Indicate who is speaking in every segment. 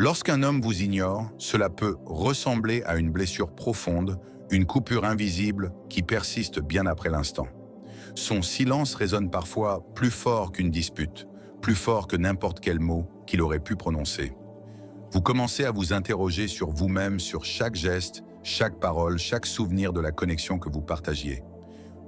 Speaker 1: Lorsqu'un homme vous ignore, cela peut ressembler à une blessure profonde, une coupure invisible qui persiste bien après l'instant. Son silence résonne parfois plus fort qu'une dispute, plus fort que n'importe quel mot qu'il aurait pu prononcer. Vous commencez à vous interroger sur vous-même, sur chaque geste, chaque parole, chaque souvenir de la connexion que vous partagiez.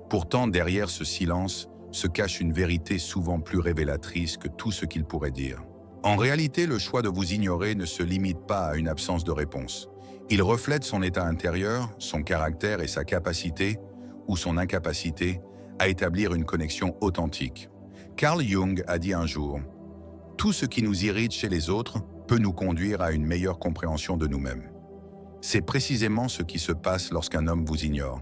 Speaker 1: Pourtant, derrière ce silence se cache une vérité souvent plus révélatrice que tout ce qu'il pourrait dire. En réalité, le choix de vous ignorer ne se limite pas à une absence de réponse. Il reflète son état intérieur, son caractère et sa capacité, ou son incapacité, à établir une connexion authentique. Carl Jung a dit un jour « Tout ce qui nous irrite chez les autres peut nous conduire à une meilleure compréhension de nous-mêmes. » C'est précisément ce qui se passe lorsqu'un homme vous ignore.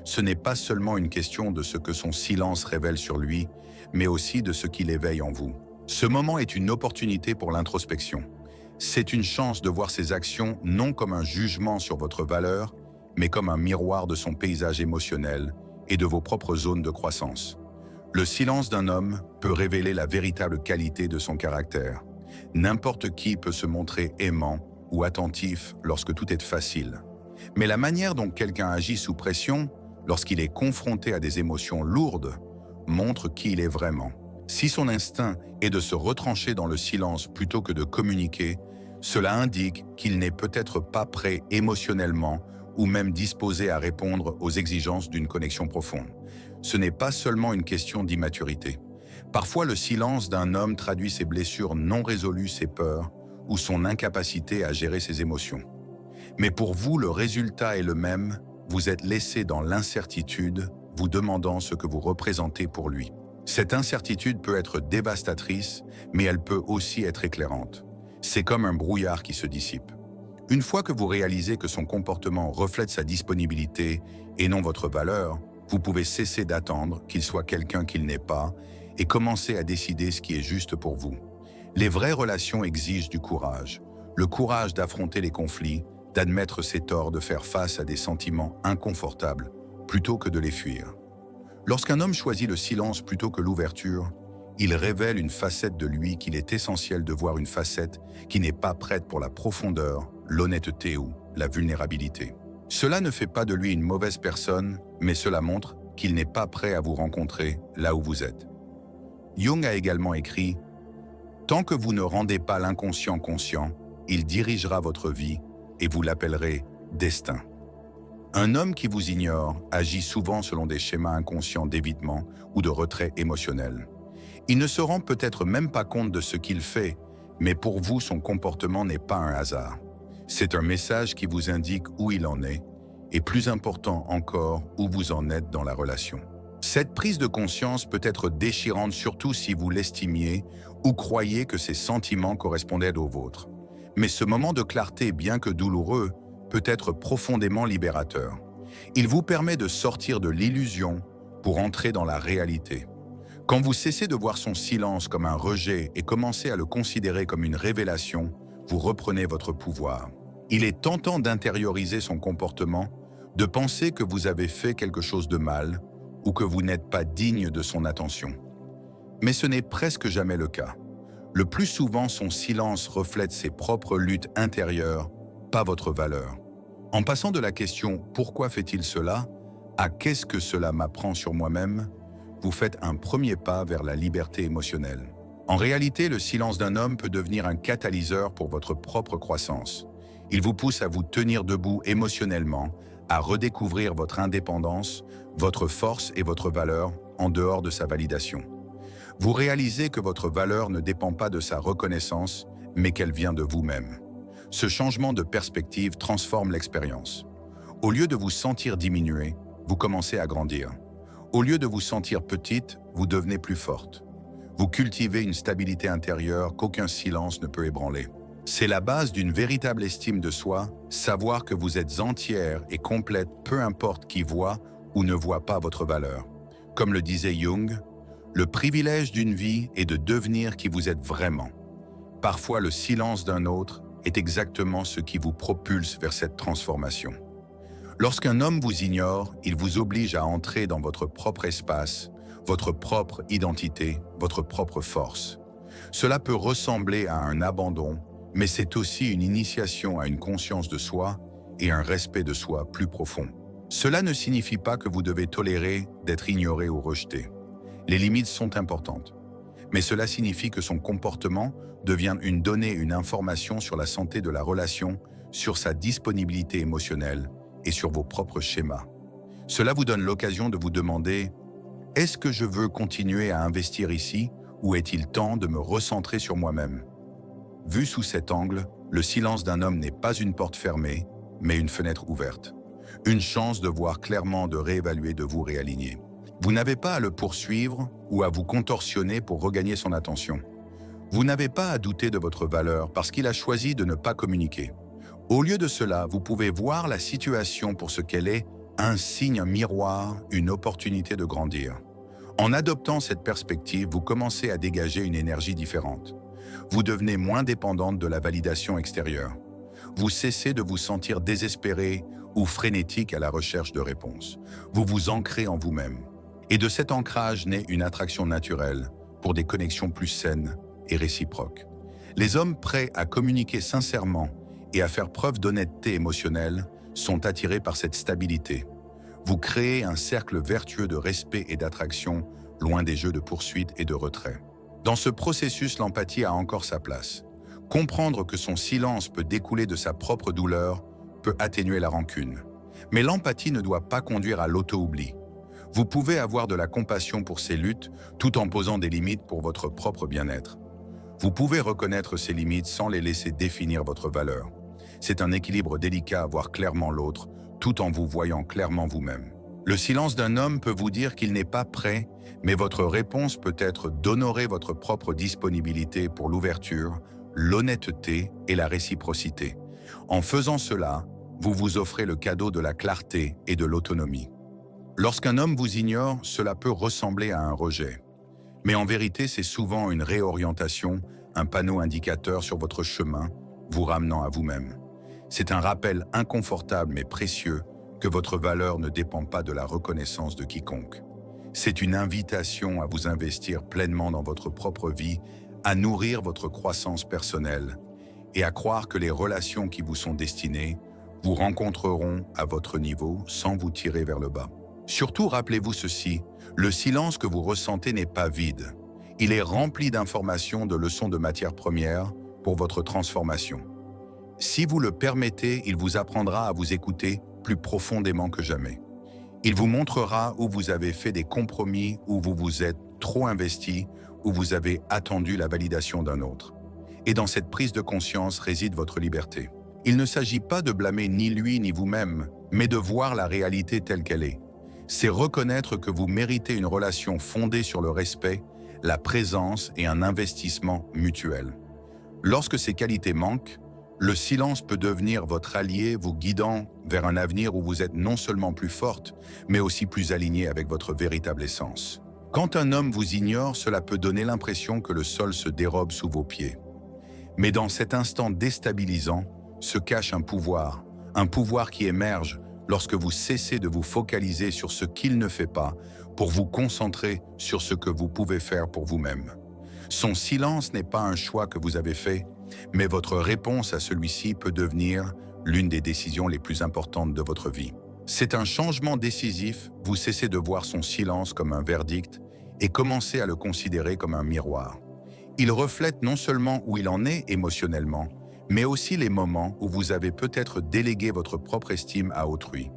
Speaker 1: Ce n'est pas seulement une question de ce que son silence révèle sur lui, mais aussi de ce qu'il éveille en vous. Ce moment est une opportunité pour l'introspection. C'est une chance de voir ses actions non comme un jugement sur votre valeur, mais comme un miroir de son paysage émotionnel et de vos propres zones de croissance. Le silence d'un homme peut révéler la véritable qualité de son caractère. N'importe qui peut se montrer aimant ou attentif lorsque tout est facile. Mais la manière dont quelqu'un agit sous pression, lorsqu'il est confronté à des émotions lourdes, montre qui il est vraiment. Si son instinct est de se retrancher dans le silence plutôt que de communiquer, cela indique qu'il n'est peut-être pas prêt émotionnellement ou même disposé à répondre aux exigences d'une connexion profonde. Ce n'est pas seulement une question d'immaturité. Parfois, le silence d'un homme traduit ses blessures non résolues, ses peurs, ou son incapacité à gérer ses émotions. Mais pour vous, le résultat est le même, vous êtes laissé dans l'incertitude, vous demandant ce que vous représentez pour lui. Cette incertitude peut être dévastatrice, mais elle peut aussi être éclairante. C'est comme un brouillard qui se dissipe. Une fois que vous réalisez que son comportement reflète sa disponibilité et non votre valeur, vous pouvez cesser d'attendre qu'il soit quelqu'un qu'il n'est pas et commencer à décider ce qui est juste pour vous. Les vraies relations exigent du courage. Le courage d'affronter les conflits, d'admettre ses torts, de faire face à des sentiments inconfortables, plutôt que de les fuir. Lorsqu'un homme choisit le silence plutôt que l'ouverture, il révèle une facette de lui qu'il est essentiel de voir, une facette qui n'est pas prête pour la profondeur, l'honnêteté ou la vulnérabilité. Cela ne fait pas de lui une mauvaise personne, mais cela montre qu'il n'est pas prêt à vous rencontrer là où vous êtes. Jung a également écrit « Tant que vous ne rendez pas l'inconscient conscient, il dirigera votre vie et vous l'appellerez destin. » Un homme qui vous ignore agit souvent selon des schémas inconscients d'évitement ou de retrait émotionnel. Il ne se rend peut-être même pas compte de ce qu'il fait, mais pour vous, son comportement n'est pas un hasard. C'est un message qui vous indique où il en est, et plus important encore, où vous en êtes dans la relation. Cette prise de conscience peut être déchirante, surtout si vous l'estimiez ou croyez que ses sentiments correspondaient aux vôtres. Mais ce moment de clarté, bien que douloureux, peut être profondément libérateur. Il vous permet de sortir de l'illusion pour entrer dans la réalité. Quand vous cessez de voir son silence comme un rejet et commencez à le considérer comme une révélation, vous reprenez votre pouvoir. Il est tentant d'intérioriser son comportement, de penser que vous avez fait quelque chose de mal ou que vous n'êtes pas digne de son attention. Mais ce n'est presque jamais le cas. Le plus souvent, son silence reflète ses propres luttes intérieures, pas votre valeur. En passant de la question « Pourquoi fait-il cela ?» à « Qu'est-ce que cela m'apprend sur moi-même ?» vous faites un premier pas vers la liberté émotionnelle. En réalité, le silence d'un homme peut devenir un catalyseur pour votre propre croissance. Il vous pousse à vous tenir debout émotionnellement, à redécouvrir votre indépendance, votre force et votre valeur en dehors de sa validation. Vous réalisez que votre valeur ne dépend pas de sa reconnaissance, mais qu'elle vient de vous-même. Ce changement de perspective transforme l'expérience. Au lieu de vous sentir diminué, vous commencez à grandir. Au lieu de vous sentir petite, vous devenez plus forte. Vous cultivez une stabilité intérieure qu'aucun silence ne peut ébranler. C'est la base d'une véritable estime de soi, savoir que vous êtes entière et complète, peu importe qui voit ou ne voit pas votre valeur. Comme le disait Jung, le privilège d'une vie est de devenir qui vous êtes vraiment. Parfois, le silence d'un autre est exactement ce qui vous propulse vers cette transformation. Lorsqu'un homme vous ignore, il vous oblige à entrer dans votre propre espace, votre propre identité, votre propre force. Cela peut ressembler à un abandon, mais c'est aussi une initiation à une conscience de soi et un respect de soi plus profond. Cela ne signifie pas que vous devez tolérer d'être ignoré ou rejeté. Les limites sont importantes, mais cela signifie que son comportement devient une donnée, une information sur la santé de la relation, sur sa disponibilité émotionnelle et sur vos propres schémas. Cela vous donne l'occasion de vous demander: est-ce que je veux continuer à investir ici ou est-il temps de me recentrer sur moi-même? Vu sous cet angle, le silence d'un homme n'est pas une porte fermée, mais une fenêtre ouverte. Une chance de voir clairement, de réévaluer, de vous réaligner. Vous n'avez pas à le poursuivre ou à vous contorsionner pour regagner son attention. Vous n'avez pas à douter de votre valeur parce qu'il a choisi de ne pas communiquer. Au lieu de cela, vous pouvez voir la situation pour ce qu'elle est, un signe, un miroir, une opportunité de grandir. En adoptant cette perspective, vous commencez à dégager une énergie différente. Vous devenez moins dépendante de la validation extérieure. Vous cessez de vous sentir désespéré ou frénétique à la recherche de réponses. Vous vous ancrez en vous-même. Et de cet ancrage naît une attraction naturelle pour des connexions plus saines et réciproques. Les hommes prêts à communiquer sincèrement et à faire preuve d'honnêteté émotionnelle sont attirés par cette stabilité. Vous créez un cercle vertueux de respect et d'attraction, loin des jeux de poursuite et de retrait. Dans ce processus, l'empathie a encore sa place. Comprendre que son silence peut découler de sa propre douleur peut atténuer la rancune. Mais l'empathie ne doit pas conduire à l'auto-oubli. Vous pouvez avoir de la compassion pour ses luttes tout en posant des limites pour votre propre bien-être. Vous pouvez reconnaître ces limites sans les laisser définir votre valeur. C'est un équilibre délicat à voir clairement l'autre, tout en vous voyant clairement vous-même. Le silence d'un homme peut vous dire qu'il n'est pas prêt, mais votre réponse peut être d'honorer votre propre disponibilité pour l'ouverture, l'honnêteté et la réciprocité. En faisant cela, vous vous offrez le cadeau de la clarté et de l'autonomie. Lorsqu'un homme vous ignore, cela peut ressembler à un rejet. Mais en vérité, c'est souvent une réorientation, un panneau indicateur sur votre chemin, vous ramenant à vous-même. C'est un rappel inconfortable mais précieux que votre valeur ne dépend pas de la reconnaissance de quiconque. C'est une invitation à vous investir pleinement dans votre propre vie, à nourrir votre croissance personnelle et à croire que les relations qui vous sont destinées vous rencontreront à votre niveau sans vous tirer vers le bas. Surtout, rappelez-vous ceci, le silence que vous ressentez n'est pas vide. Il est rempli d'informations, de leçons de matière première pour votre transformation. Si vous le permettez, il vous apprendra à vous écouter plus profondément que jamais. Il vous montrera où vous avez fait des compromis, où vous vous êtes trop investi, où vous avez attendu la validation d'un autre. Et dans cette prise de conscience réside votre liberté. Il ne s'agit pas de blâmer ni lui ni vous-même, mais de voir la réalité telle qu'elle est. C'est reconnaître que vous méritez une relation fondée sur le respect, la présence et un investissement mutuel. Lorsque ces qualités manquent, le silence peut devenir votre allié, vous guidant vers un avenir où vous êtes non seulement plus forte, mais aussi plus alignée avec votre véritable essence. Quand un homme vous ignore, cela peut donner l'impression que le sol se dérobe sous vos pieds. Mais dans cet instant déstabilisant se cache un pouvoir qui émerge lorsque vous cessez de vous focaliser sur ce qu'il ne fait pas pour vous concentrer sur ce que vous pouvez faire pour vous-même. Son silence n'est pas un choix que vous avez fait, mais votre réponse à celui-ci peut devenir l'une des décisions les plus importantes de votre vie. C'est un changement décisif, vous cessez de voir son silence comme un verdict et commencez à le considérer comme un miroir. Il reflète non seulement où il en est émotionnellement, mais aussi les moments où vous avez peut-être délégué votre propre estime à autrui.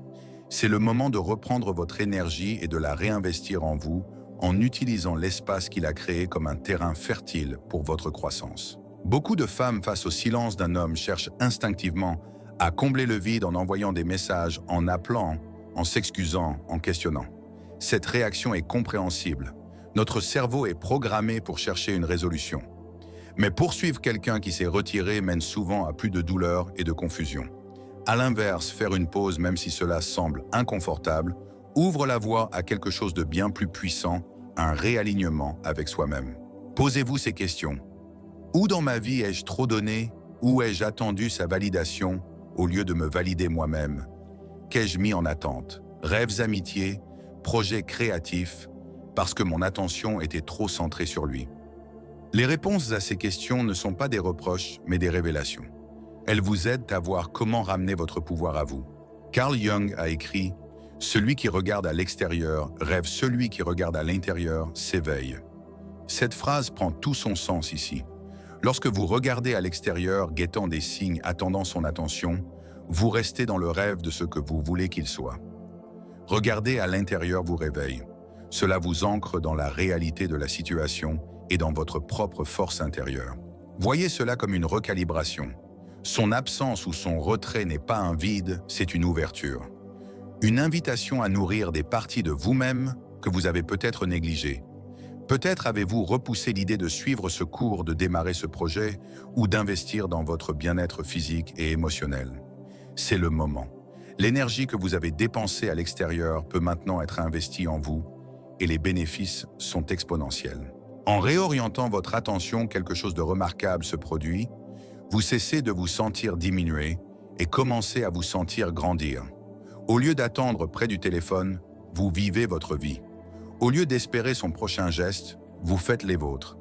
Speaker 1: C'est le moment de reprendre votre énergie et de la réinvestir en vous, en utilisant l'espace qu'il a créé comme un terrain fertile pour votre croissance. Beaucoup de femmes face au silence d'un homme cherchent instinctivement à combler le vide en envoyant des messages, en appelant, en s'excusant, en questionnant. Cette réaction est compréhensible. Notre cerveau est programmé pour chercher une résolution. Mais poursuivre quelqu'un qui s'est retiré mène souvent à plus de douleur et de confusion. À l'inverse, faire une pause, même si cela semble inconfortable, ouvre la voie à quelque chose de bien plus puissant, un réalignement avec soi-même. Posez-vous ces questions. Où dans ma vie ai-je trop donné? Où ai-je attendu sa validation au lieu de me valider moi-même? Qu'ai-je mis en attente? Rêves, amitiés, projets créatifs, parce que mon attention était trop centrée sur lui. Les réponses à ces questions ne sont pas des reproches, mais des révélations. Elles vous aident à voir comment ramener votre pouvoir à vous. Carl Jung a écrit « Celui qui regarde à l'extérieur rêve, celui qui regarde à l'intérieur s'éveille ». Cette phrase prend tout son sens ici. Lorsque vous regardez à l'extérieur, guettant des signes, attendant son attention, vous restez dans le rêve de ce que vous voulez qu'il soit. Regarder à l'intérieur vous réveille. Cela vous ancre dans la réalité de la situation et dans votre propre force intérieure. Voyez cela comme une recalibration. Son absence ou son retrait n'est pas un vide, c'est une ouverture. Une invitation à nourrir des parties de vous-même que vous avez peut-être négligées. Peut-être avez-vous repoussé l'idée de suivre ce cours, de démarrer ce projet ou d'investir dans votre bien-être physique et émotionnel. C'est le moment. L'énergie que vous avez dépensée à l'extérieur peut maintenant être investie en vous et les bénéfices sont exponentiels. En réorientant votre attention, quelque chose de remarquable se produit. Vous cessez de vous sentir diminuer et commencez à vous sentir grandir. Au lieu d'attendre près du téléphone, vous vivez votre vie. Au lieu d'espérer son prochain geste, vous faites les vôtres.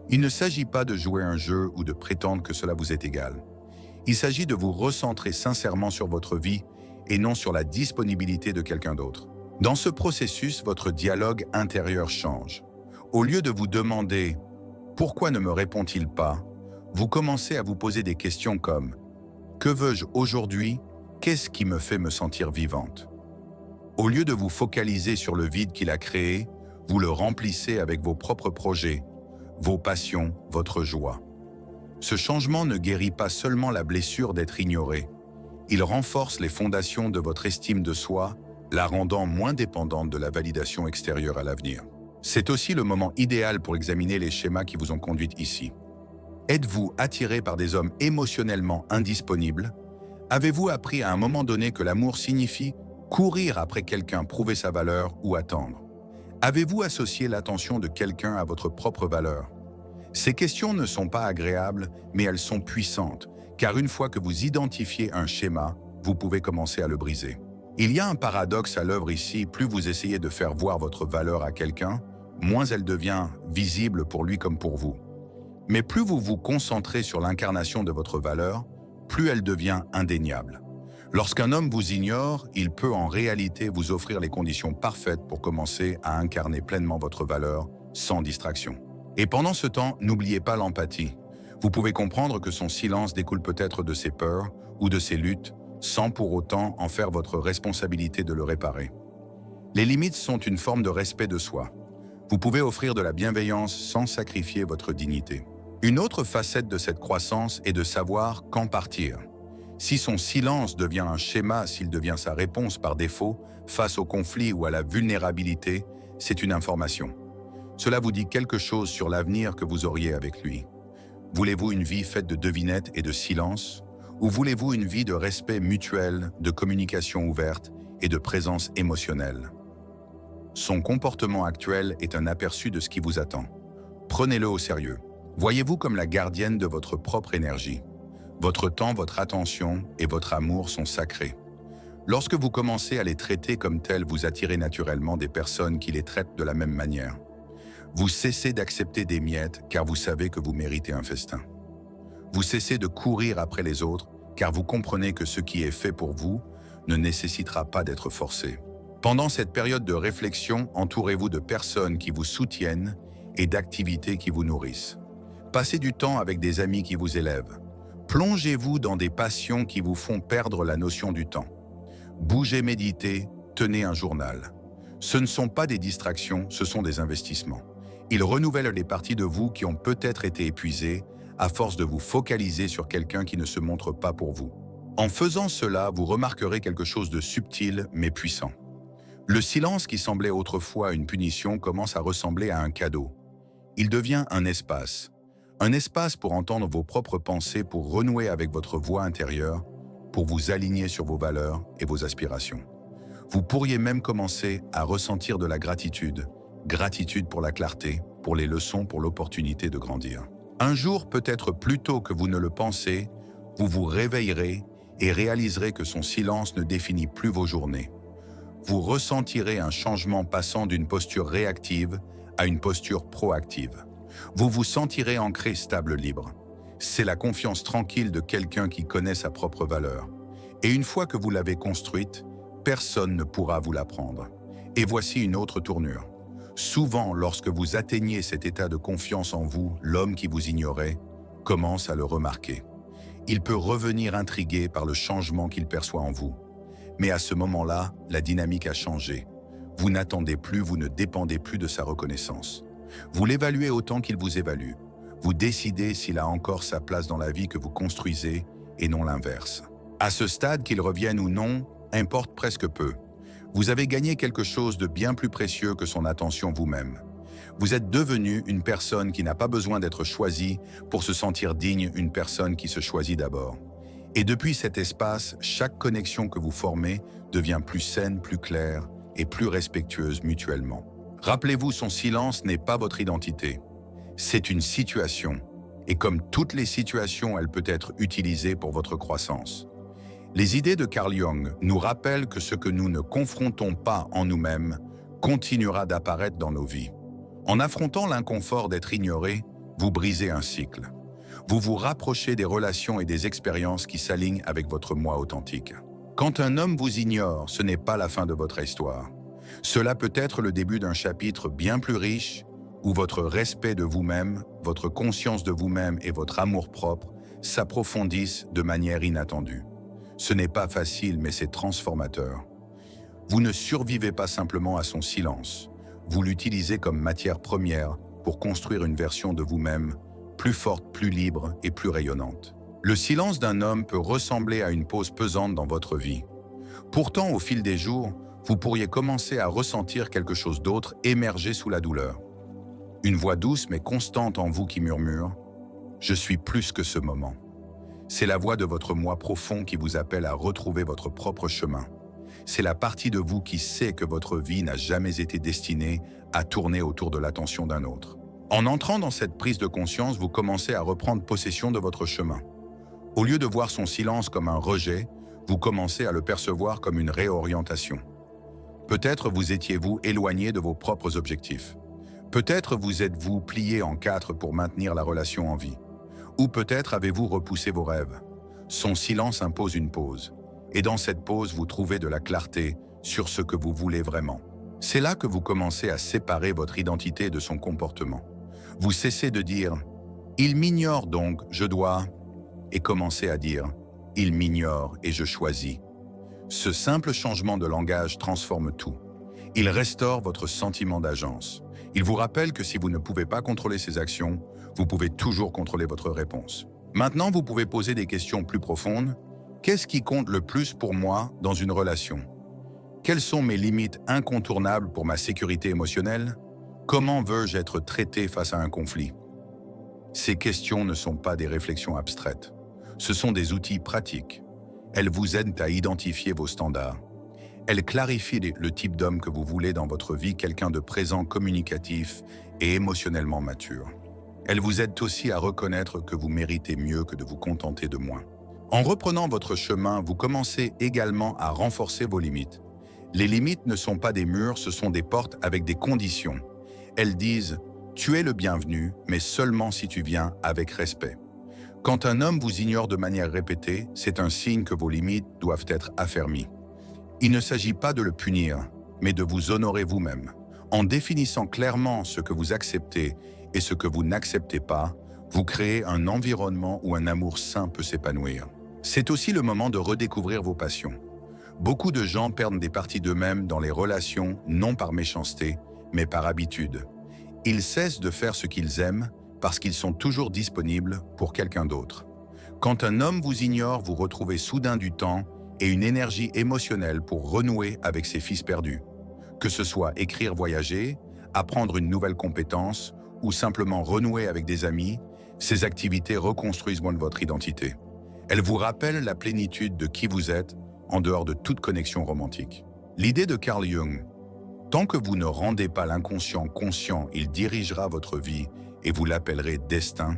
Speaker 1: Il ne s'agit pas de jouer un jeu ou de prétendre que cela vous est égal. Il s'agit de vous recentrer sincèrement sur votre vie et non sur la disponibilité de quelqu'un d'autre. Dans ce processus, votre dialogue intérieur change. Au lieu de vous demander « Pourquoi ne me répond-il pas ?», vous commencez à vous poser des questions comme « Que veux-je aujourd'hui ? Qu'est-ce qui me fait me sentir vivante ?» Au lieu de vous focaliser sur le vide qu'il a créé, vous le remplissez avec vos propres projets, vos passions, votre joie. Ce changement ne guérit pas seulement la blessure d'être ignoré, il renforce les fondations de votre estime de soi, la rendant moins dépendante de la validation extérieure à l'avenir. C'est aussi le moment idéal pour examiner les schémas qui vous ont conduite ici. Êtes-vous attiré par des hommes émotionnellement indisponibles? Avez-vous appris à un moment donné que l'amour signifie courir après quelqu'un, prouver sa valeur ou attendre? Avez-vous associé l'attention de quelqu'un à votre propre valeur? Ces questions ne sont pas agréables, mais elles sont puissantes, car une fois que vous identifiez un schéma, vous pouvez commencer à le briser. Il y a un paradoxe à l'œuvre ici, plus vous essayez de faire voir votre valeur à quelqu'un, moins elle devient visible pour lui comme pour vous. Mais plus vous vous concentrez sur l'incarnation de votre valeur, plus elle devient indéniable. Lorsqu'un homme vous ignore, il peut en réalité vous offrir les conditions parfaites pour commencer à incarner pleinement votre valeur sans distraction. Et pendant ce temps, n'oubliez pas l'empathie. Vous pouvez comprendre que son silence découle peut-être de ses peurs ou de ses luttes, sans pour autant en faire votre responsabilité de le réparer. Les limites sont une forme de respect de soi. Vous pouvez offrir de la bienveillance sans sacrifier votre dignité. Une autre facette de cette croissance est de savoir quand partir. Si son silence devient un schéma, s'il devient sa réponse par défaut, face au conflit ou à la vulnérabilité, c'est une information. Cela vous dit quelque chose sur l'avenir que vous auriez avec lui. Voulez-vous une vie faite de devinettes et de silence, ou voulez-vous une vie de respect mutuel, de communication ouverte et de présence émotionnelle? Son comportement actuel est un aperçu de ce qui vous attend. Prenez-le au sérieux. Voyez-vous comme la gardienne de votre propre énergie. Votre temps, votre attention et votre amour sont sacrés. Lorsque vous commencez à les traiter comme tels, vous attirez naturellement des personnes qui les traitent de la même manière. Vous cessez d'accepter des miettes car vous savez que vous méritez un festin. Vous cessez de courir après les autres car vous comprenez que ce qui est fait pour vous ne nécessitera pas d'être forcé. Pendant cette période de réflexion, entourez-vous de personnes qui vous soutiennent et d'activités qui vous nourrissent. Passez du temps avec des amis qui vous élèvent. Plongez-vous dans des passions qui vous font perdre la notion du temps. Bougez, méditez, tenez un journal. Ce ne sont pas des distractions, ce sont des investissements. Ils renouvellent les parties de vous qui ont peut-être été épuisées à force de vous focaliser sur quelqu'un qui ne se montre pas pour vous. En faisant cela, vous remarquerez quelque chose de subtil mais puissant. Le silence qui semblait autrefois une punition commence à ressembler à un cadeau. Il devient un espace pour entendre vos propres pensées, pour renouer avec votre voix intérieure, pour vous aligner sur vos valeurs et vos aspirations. Vous pourriez même commencer à ressentir de la gratitude pour la clarté, pour les leçons, pour l'opportunité de grandir. Un jour, peut-être plus tôt que vous ne le pensez, vous vous réveillerez et réaliserez que son silence ne définit plus vos journées. Vous ressentirez un changement passant d'une posture réactive à une posture proactive. Vous vous sentirez ancré, stable, libre. C'est la confiance tranquille de quelqu'un qui connaît sa propre valeur. Et une fois que vous l'avez construite, personne ne pourra vous la prendre. Et voici une autre tournure. Souvent, lorsque vous atteignez cet état de confiance en vous, l'homme qui vous ignorait commence à le remarquer. Il peut revenir intrigué par le changement qu'il perçoit en vous. Mais à ce moment-là, la dynamique a changé. Vous n'attendez plus, vous ne dépendez plus de sa reconnaissance. Vous l'évaluez autant qu'il vous évalue. Vous décidez s'il a encore sa place dans la vie que vous construisez et non l'inverse. À ce stade, qu'il revienne ou non, importe presque peu. Vous avez gagné quelque chose de bien plus précieux que son attention vous-même. Vous êtes devenu une personne qui n'a pas besoin d'être choisie pour se sentir digne, une personne qui se choisit d'abord. Et depuis cet espace, chaque connexion que vous formez devient plus saine, plus claire et plus respectueuse mutuellement. Rappelez-vous, son silence n'est pas votre identité. C'est une situation. Et comme toutes les situations, elle peut être utilisée pour votre croissance. Les idées de Carl Jung nous rappellent que ce que nous ne confrontons pas en nous-mêmes continuera d'apparaître dans nos vies. En affrontant l'inconfort d'être ignoré, vous brisez un cycle. Vous vous rapprochez des relations et des expériences qui s'alignent avec votre moi authentique. Quand un homme vous ignore, ce n'est pas la fin de votre histoire. Cela peut être le début d'un chapitre bien plus riche où votre respect de vous-même, votre conscience de vous-même et votre amour-propre s'approfondissent de manière inattendue. Ce n'est pas facile, mais c'est transformateur. Vous ne survivez pas simplement à son silence. Vous l'utilisez comme matière première pour construire une version de vous-même plus forte, plus libre et plus rayonnante. Le silence d'un homme peut ressembler à une pause pesante dans votre vie. Pourtant, au fil des jours, vous pourriez commencer à ressentir quelque chose d'autre émerger sous la douleur. Une voix douce mais constante en vous qui murmure « Je suis plus que ce moment ». C'est la voix de votre moi profond qui vous appelle à retrouver votre propre chemin. C'est la partie de vous qui sait que votre vie n'a jamais été destinée à tourner autour de l'attention d'un autre. En entrant dans cette prise de conscience, vous commencez à reprendre possession de votre chemin. Au lieu de voir son silence comme un rejet, vous commencez à le percevoir comme une réorientation. Peut-être vous étiez-vous éloigné de vos propres objectifs. Peut-être vous êtes-vous plié en quatre pour maintenir la relation en vie. Ou peut-être avez-vous repoussé vos rêves. Son silence impose une pause. Et dans cette pause, vous trouvez de la clarté sur ce que vous voulez vraiment. C'est là que vous commencez à séparer votre identité de son comportement. Vous cessez de dire « Il m'ignore donc, je dois » et commencez à dire « Il m'ignore et je choisis ». Ce simple changement de langage transforme tout. Il restaure votre sentiment d'agence. Il vous rappelle que si vous ne pouvez pas contrôler ses actions, vous pouvez toujours contrôler votre réponse. Maintenant, vous pouvez poser des questions plus profondes. Qu'est-ce qui compte le plus pour moi dans une relation? Quelles sont mes limites incontournables pour ma sécurité émotionnelle? Comment veux-je être traité face à un conflit? Ces questions ne sont pas des réflexions abstraites. Ce sont des outils pratiques. Elles vous aident à identifier vos standards. Elles clarifient le type d'homme que vous voulez dans votre vie, quelqu'un de présent, communicatif et émotionnellement mature. Elles vous aident aussi à reconnaître que vous méritez mieux que de vous contenter de moins. En reprenant votre chemin, vous commencez également à renforcer vos limites. Les limites ne sont pas des murs, ce sont des portes avec des conditions. Elles disent « Tu es le bienvenu, mais seulement si tu viens avec respect ». Quand un homme vous ignore de manière répétée, c'est un signe que vos limites doivent être affermies. Il ne s'agit pas de le punir, mais de vous honorer vous-même. En définissant clairement ce que vous acceptez et ce que vous n'acceptez pas, vous créez un environnement où un amour sain peut s'épanouir. C'est aussi le moment de redécouvrir vos passions. Beaucoup de gens perdent des parties d'eux-mêmes dans les relations, non par méchanceté, mais par habitude. Ils cessent de faire ce qu'ils aiment parce qu'ils sont toujours disponibles pour quelqu'un d'autre. Quand un homme vous ignore, vous retrouvez soudain du temps et une énergie émotionnelle pour renouer avec ses fils perdus. Que ce soit écrire, voyager, apprendre une nouvelle compétence ou simplement renouer avec des amis, ces activités reconstruisent votre identité. Elles vous rappellent la plénitude de qui vous êtes en dehors de toute connexion romantique. L'idée de Carl Jung, tant que vous ne rendez pas l'inconscient conscient, il dirigera votre vie et vous l'appellerez destin,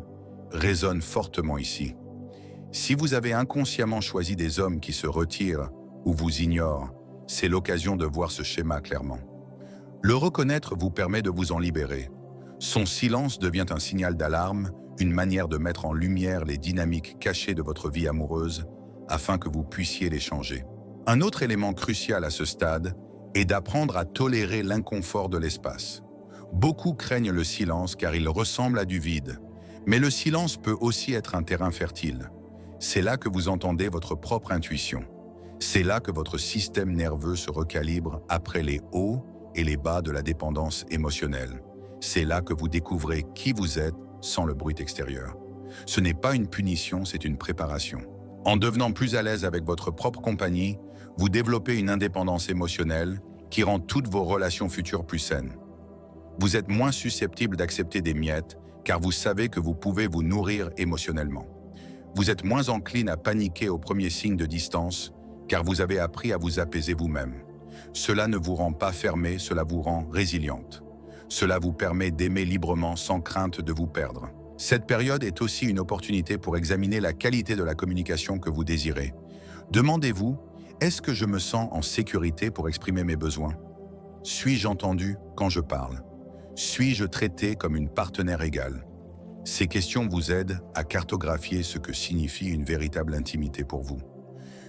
Speaker 1: résonne fortement ici. Si vous avez inconsciemment choisi des hommes qui se retirent ou vous ignorent, c'est l'occasion de voir ce schéma clairement. Le reconnaître vous permet de vous en libérer. Son silence devient un signal d'alarme, une manière de mettre en lumière les dynamiques cachées de votre vie amoureuse afin que vous puissiez les changer. Un autre élément crucial à ce stade est d'apprendre à tolérer l'inconfort de l'espace. Beaucoup craignent le silence car il ressemble à du vide, mais le silence peut aussi être un terrain fertile. C'est là que vous entendez votre propre intuition. C'est là que votre système nerveux se recalibre après les hauts et les bas de la dépendance émotionnelle. C'est là que vous découvrez qui vous êtes sans le bruit extérieur. Ce n'est pas une punition, c'est une préparation. En devenant plus à l'aise avec votre propre compagnie, vous développez une indépendance émotionnelle qui rend toutes vos relations futures plus saines. Vous êtes moins susceptible d'accepter des miettes car vous savez que vous pouvez vous nourrir émotionnellement. Vous êtes moins encline à paniquer au premier signe de distance car vous avez appris à vous apaiser vous-même. Cela ne vous rend pas fermé, cela vous rend résiliente. Cela vous permet d'aimer librement sans crainte de vous perdre. Cette période est aussi une opportunité pour examiner la qualité de la communication que vous désirez. Demandez-vous, est-ce que je me sens en sécurité pour exprimer mes besoins? Suis-je entendu quand je parle? Suis-je traité comme une partenaire égale? Ces questions vous aident à cartographier ce que signifie une véritable intimité pour vous.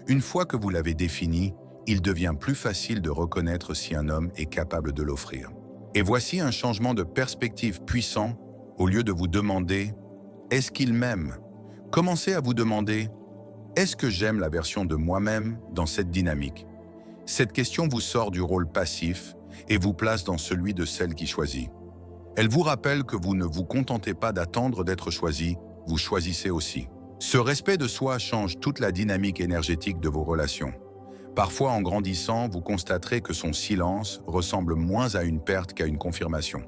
Speaker 1: Une fois que vous l'avez défini, il devient plus facile de reconnaître si un homme est capable de l'offrir. Et voici un changement de perspective puissant. Au lieu de vous demander « Est-ce qu'il m'aime ?», commencez à vous demander « Est-ce que j'aime la version de moi-même dans cette dynamique ?» Cette question vous sort du rôle passif et vous place dans celui de celle qui choisit. Elle vous rappelle que vous ne vous contentez pas d'attendre d'être choisi, vous choisissez aussi. Ce respect de soi change toute la dynamique énergétique de vos relations. Parfois, en grandissant, vous constaterez que son silence ressemble moins à une perte qu'à une confirmation.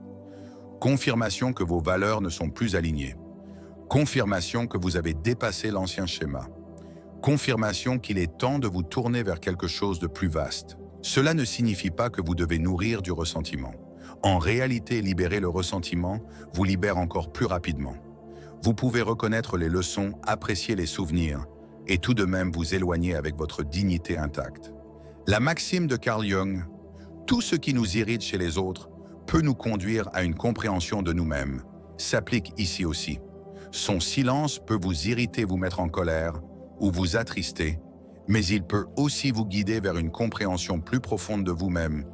Speaker 1: Confirmation que vos valeurs ne sont plus alignées. Confirmation que vous avez dépassé l'ancien schéma. Confirmation qu'il est temps de vous tourner vers quelque chose de plus vaste. Cela ne signifie pas que vous devez nourrir du ressentiment. En réalité, libérer le ressentiment vous libère encore plus rapidement. Vous pouvez reconnaître les leçons, apprécier les souvenirs, et tout de même vous éloigner avec votre dignité intacte. La maxime de Carl Jung, « Tout ce qui nous irrite chez les autres peut nous conduire à une compréhension de nous-mêmes », s'applique ici aussi. Son silence peut vous irriter, vous mettre en colère ou vous attrister, mais il peut aussi vous guider vers une compréhension plus profonde de vous-même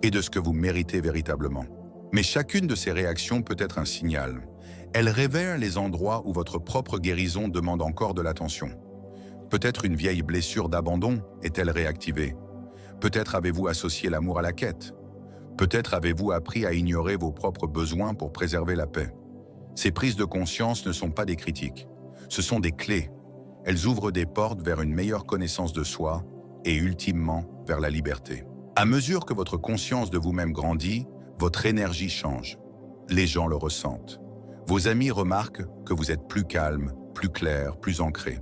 Speaker 1: et de ce que vous méritez véritablement. Mais chacune de ces réactions peut être un signal. Elle révèle les endroits où votre propre guérison demande encore de l'attention. Peut-être une vieille blessure d'abandon est-elle réactivée. Peut-être avez-vous associé l'amour à la quête. Peut-être avez-vous appris à ignorer vos propres besoins pour préserver la paix. Ces prises de conscience ne sont pas des critiques. Ce sont des clés. Elles ouvrent des portes vers une meilleure connaissance de soi et ultimement vers la liberté. À mesure que votre conscience de vous-même grandit, votre énergie change. Les gens le ressentent. Vos amis remarquent que vous êtes plus calme, plus clair, plus ancré.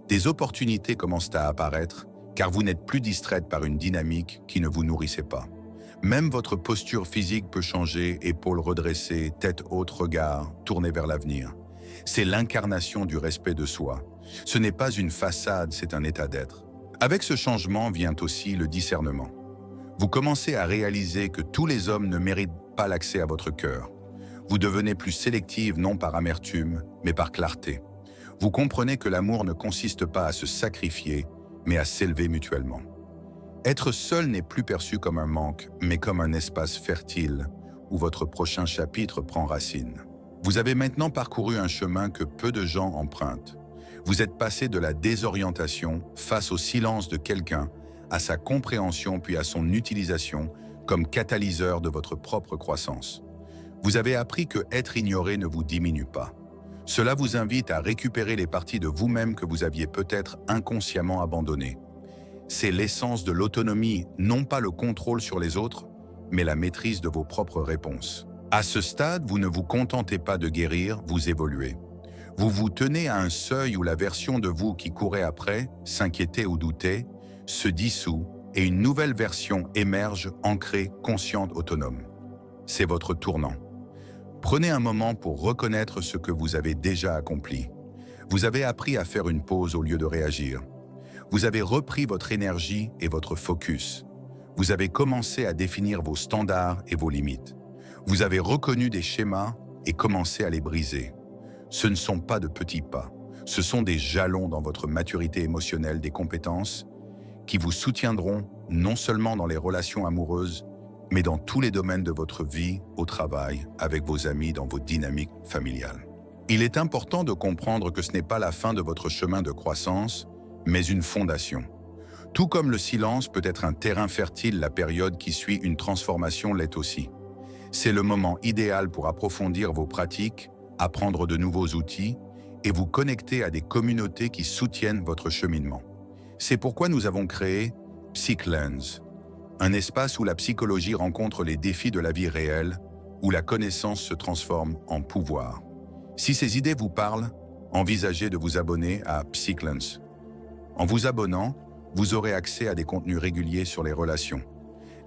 Speaker 1: Des opportunités commencent à apparaître car vous n'êtes plus distraite par une dynamique qui ne vous nourrissait pas. Même votre posture physique peut changer, épaules redressées, tête haute, regard tourné vers l'avenir. C'est l'incarnation du respect de soi. Ce n'est pas une façade, c'est un état d'être. Avec ce changement vient aussi le discernement. Vous commencez à réaliser que tous les hommes ne méritent pas l'accès à votre cœur. Vous devenez plus sélective non par amertume, mais par clarté. Vous comprenez que l'amour ne consiste pas à se sacrifier, mais à s'élever mutuellement. Être seul n'est plus perçu comme un manque, mais comme un espace fertile où votre prochain chapitre prend racine. Vous avez maintenant parcouru un chemin que peu de gens empruntent. Vous êtes passé de la désorientation face au silence de quelqu'un à sa compréhension puis à son utilisation comme catalyseur de votre propre croissance. Vous avez appris que être ignoré ne vous diminue pas. Cela vous invite à récupérer les parties de vous-même que vous aviez peut-être inconsciemment abandonnées. C'est l'essence de l'autonomie, non pas le contrôle sur les autres, mais la maîtrise de vos propres réponses. À ce stade, vous ne vous contentez pas de guérir, vous évoluez. Vous vous tenez à un seuil où la version de vous qui courait après, s'inquiétait ou doutait, se dissout et une nouvelle version émerge, ancrée, consciente, autonome. C'est votre tournant. Prenez un moment pour reconnaître ce que vous avez déjà accompli. Vous avez appris à faire une pause au lieu de réagir. Vous avez repris votre énergie et votre focus. Vous avez commencé à définir vos standards et vos limites. Vous avez reconnu des schémas et commencé à les briser. Ce ne sont pas de petits pas. Ce sont des jalons dans votre maturité émotionnelle, des compétences qui vous soutiendront non seulement dans les relations amoureuses, mais dans tous les domaines de votre vie, au travail, avec vos amis, dans vos dynamiques familiales. Il est important de comprendre que ce n'est pas la fin de votre chemin de croissance, mais une fondation. Tout comme le silence peut être un terrain fertile, la période qui suit une transformation l'est aussi. C'est le moment idéal pour approfondir vos pratiques, apprendre de nouveaux outils et vous connecter à des communautés qui soutiennent votre cheminement. C'est pourquoi nous avons créé PsychLens, un espace où la psychologie rencontre les défis de la vie réelle, où la connaissance se transforme en pouvoir. Si ces idées vous parlent, envisagez de vous abonner à PsychLens. En vous abonnant, vous aurez accès à des contenus réguliers sur les relations,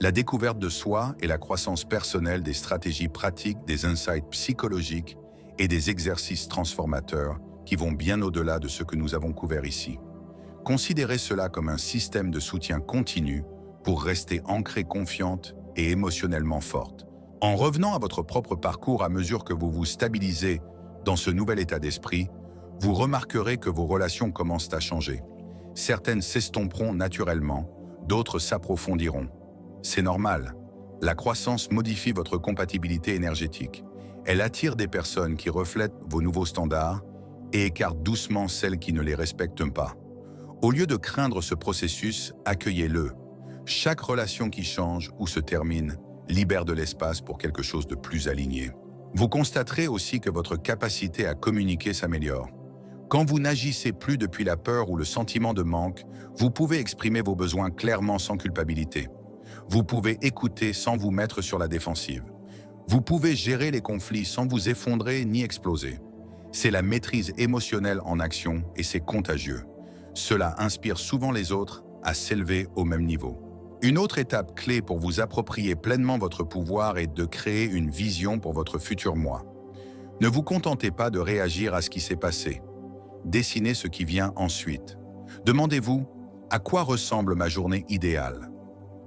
Speaker 1: la découverte de soi et la croissance personnelle, des stratégies pratiques, des insights psychologiques et des exercices transformateurs qui vont bien au-delà de ce que nous avons couvert ici. Considérez cela comme un système de soutien continu pour rester ancrée, confiante et émotionnellement forte. En revenant à votre propre parcours à mesure que vous vous stabilisez dans ce nouvel état d'esprit, vous remarquerez que vos relations commencent à changer. Certaines s'estomperont naturellement, d'autres s'approfondiront. C'est normal. La croissance modifie votre compatibilité énergétique. Elle attire des personnes qui reflètent vos nouveaux standards et écarte doucement celles qui ne les respectent pas. Au lieu de craindre ce processus, accueillez-le. Chaque relation qui change ou se termine libère de l'espace pour quelque chose de plus aligné. Vous constaterez aussi que votre capacité à communiquer s'améliore. Quand vous n'agissez plus depuis la peur ou le sentiment de manque, vous pouvez exprimer vos besoins clairement sans culpabilité. Vous pouvez écouter sans vous mettre sur la défensive. Vous pouvez gérer les conflits sans vous effondrer ni exploser. C'est la maîtrise émotionnelle en action et c'est contagieux. Cela inspire souvent les autres à s'élever au même niveau. Une autre étape clé pour vous approprier pleinement votre pouvoir est de créer une vision pour votre futur moi. Ne vous contentez pas de réagir à ce qui s'est passé. Dessinez ce qui vient ensuite. Demandez-vous, à quoi ressemble ma journée idéale?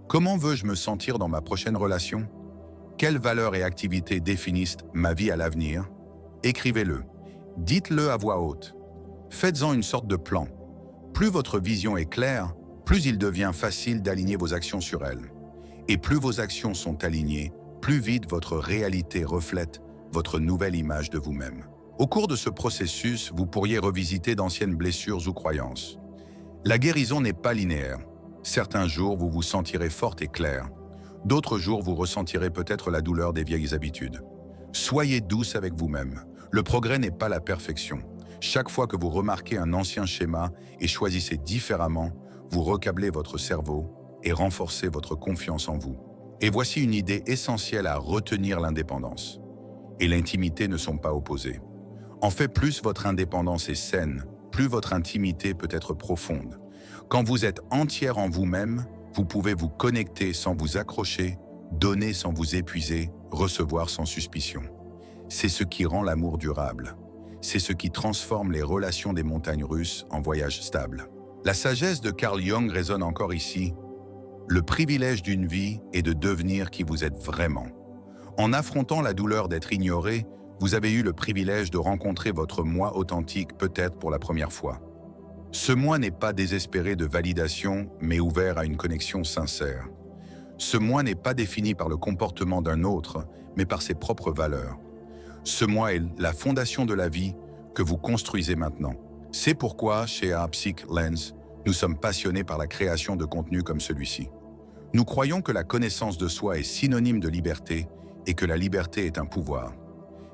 Speaker 1: Comment veux-je me sentir dans ma prochaine relation? Quelles valeurs et activités définissent ma vie à l'avenir? Écrivez-le. Dites-le à voix haute. Faites-en une sorte de plan. Plus votre vision est claire, plus il devient facile d'aligner vos actions sur elle. Et plus vos actions sont alignées, plus vite votre réalité reflète votre nouvelle image de vous-même. Au cours de ce processus, vous pourriez revisiter d'anciennes blessures ou croyances. La guérison n'est pas linéaire. Certains jours, vous vous sentirez forte et claire. D'autres jours, vous ressentirez peut-être la douleur des vieilles habitudes. Soyez douce avec vous-même. Le progrès n'est pas la perfection. Chaque fois que vous remarquez un ancien schéma et choisissez différemment, vous recablez votre cerveau et renforcez votre confiance en vous. Et voici une idée essentielle à retenir: l'indépendance et l'intimité ne sont pas opposées. En fait, plus votre indépendance est saine, plus votre intimité peut être profonde. Quand vous êtes entière en vous-même, vous pouvez vous connecter sans vous accrocher, donner sans vous épuiser, recevoir sans suspicion. C'est ce qui rend l'amour durable. C'est ce qui transforme les relations des montagnes russes en voyages stables. La sagesse de Carl Jung résonne encore ici. Le privilège d'une vie est de devenir qui vous êtes vraiment. En affrontant la douleur d'être ignoré, vous avez eu le privilège de rencontrer votre moi authentique, peut-être pour la première fois. Ce moi n'est pas désespéré de validation, mais ouvert à une connexion sincère. Ce moi n'est pas défini par le comportement d'un autre, mais par ses propres valeurs. Ce moi est la fondation de la vie que vous construisez maintenant. C'est pourquoi, chez PsychLens, nous sommes passionnés par la création de contenus comme celui-ci. Nous croyons que la connaissance de soi est synonyme de liberté et que la liberté est un pouvoir.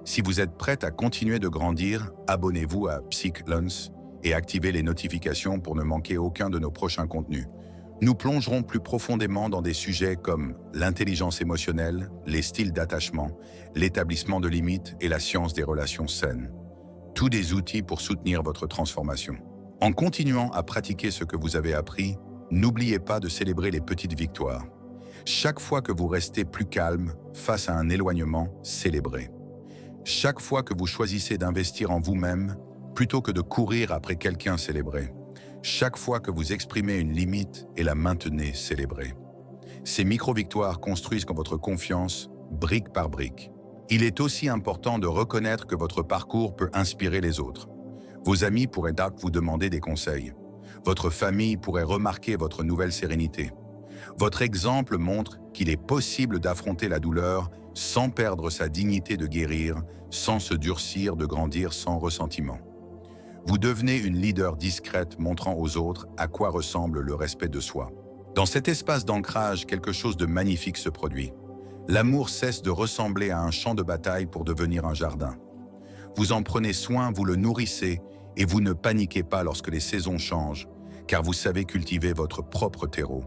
Speaker 1: Si vous êtes prête à continuer de grandir, abonnez-vous à PsychLens et activez les notifications pour ne manquer aucun de nos prochains contenus. Nous plongerons plus profondément dans des sujets comme l'intelligence émotionnelle, les styles d'attachement, l'établissement de limites et la science des relations saines. Tous des outils pour soutenir votre transformation. En continuant à pratiquer ce que vous avez appris, n'oubliez pas de célébrer les petites victoires. Chaque fois que vous restez plus calme face à un éloignement, célébrez. Chaque fois que vous choisissez d'investir en vous-même, plutôt que de courir après quelqu'un, célébrez. Chaque fois que vous exprimez une limite et la maintenez, célébrez. Ces micro-victoires construisent votre confiance, brique par brique. Il est aussi important de reconnaître que votre parcours peut inspirer les autres. Vos amis pourraient donc vous demander des conseils. Votre famille pourrait remarquer votre nouvelle sérénité. Votre exemple montre qu'il est possible d'affronter la douleur sans perdre sa dignité de guérir, sans se durcir, de grandir sans ressentiment. Vous devenez une leader discrète montrant aux autres à quoi ressemble le respect de soi. Dans cet espace d'ancrage, quelque chose de magnifique se produit. L'amour cesse de ressembler à un champ de bataille pour devenir un jardin. Vous en prenez soin, vous le nourrissez et vous ne paniquez pas lorsque les saisons changent, car vous savez cultiver votre propre terreau.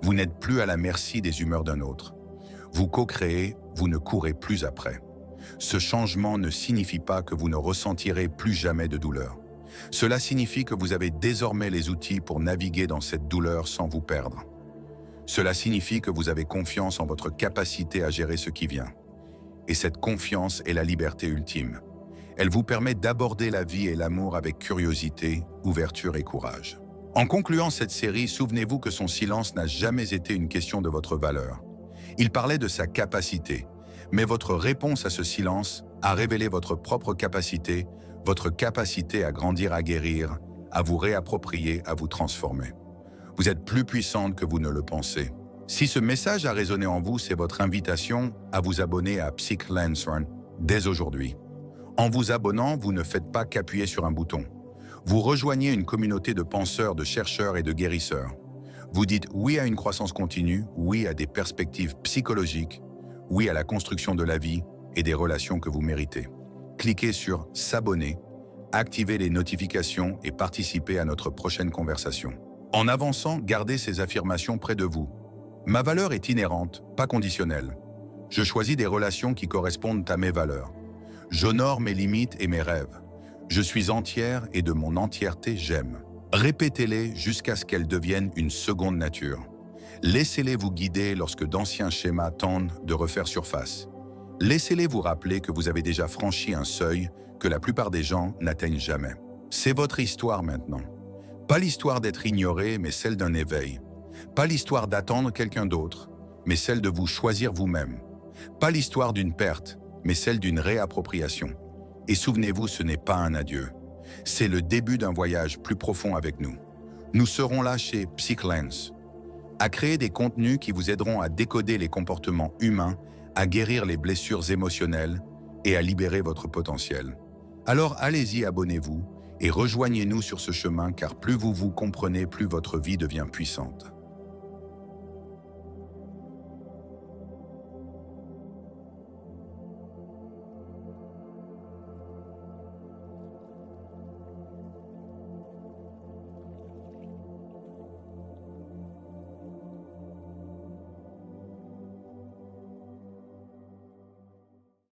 Speaker 1: Vous n'êtes plus à la merci des humeurs d'un autre. Vous co-créez, vous ne courez plus après. Ce changement ne signifie pas que vous ne ressentirez plus jamais de douleur. Cela signifie que vous avez désormais les outils pour naviguer dans cette douleur sans vous perdre. Cela signifie que vous avez confiance en votre capacité à gérer ce qui vient. Et cette confiance est la liberté ultime. Elle vous permet d'aborder la vie et l'amour avec curiosité, ouverture et courage. En concluant cette série, souvenez-vous que son silence n'a jamais été une question de votre valeur. Il parlait de sa capacité, mais votre réponse à ce silence a révélé votre propre capacité, votre capacité à grandir, à guérir, à vous réapproprier, à vous transformer. Vous êtes plus puissante que vous ne le pensez. Si ce message a résonné en vous, c'est votre invitation à vous abonner à PsychLensRun dès aujourd'hui. En vous abonnant, vous ne faites pas qu'appuyer sur un bouton. Vous rejoignez une communauté de penseurs, de chercheurs et de guérisseurs. Vous dites oui à une croissance continue, oui à des perspectives psychologiques, oui à la construction de la vie et des relations que vous méritez. Cliquez sur « S'abonner », activez les notifications et participez à notre prochaine conversation. En avançant, gardez ces affirmations près de vous. Ma valeur est inhérente, pas conditionnelle. Je choisis des relations qui correspondent à mes valeurs. J'honore mes limites et mes rêves. Je suis entière et de mon entièreté j'aime. Répétez-les jusqu'à ce qu'elles deviennent une seconde nature. Laissez-les vous guider lorsque d'anciens schémas tendent de refaire surface. Laissez-les vous rappeler que vous avez déjà franchi un seuil que la plupart des gens n'atteignent jamais. C'est votre histoire maintenant. Pas l'histoire d'être ignoré, mais celle d'un éveil. Pas l'histoire d'attendre quelqu'un d'autre, mais celle de vous choisir vous-même. Pas l'histoire d'une perte, mais celle d'une réappropriation. Et souvenez-vous, ce n'est pas un adieu. C'est le début d'un voyage plus profond avec nous. Nous serons là chez PsychLens, à créer des contenus qui vous aideront à décoder les comportements humains, à guérir les blessures émotionnelles et à libérer votre potentiel. Alors allez-y, abonnez-vous et rejoignez-nous sur ce chemin, car plus vous vous comprenez, plus votre vie devient puissante.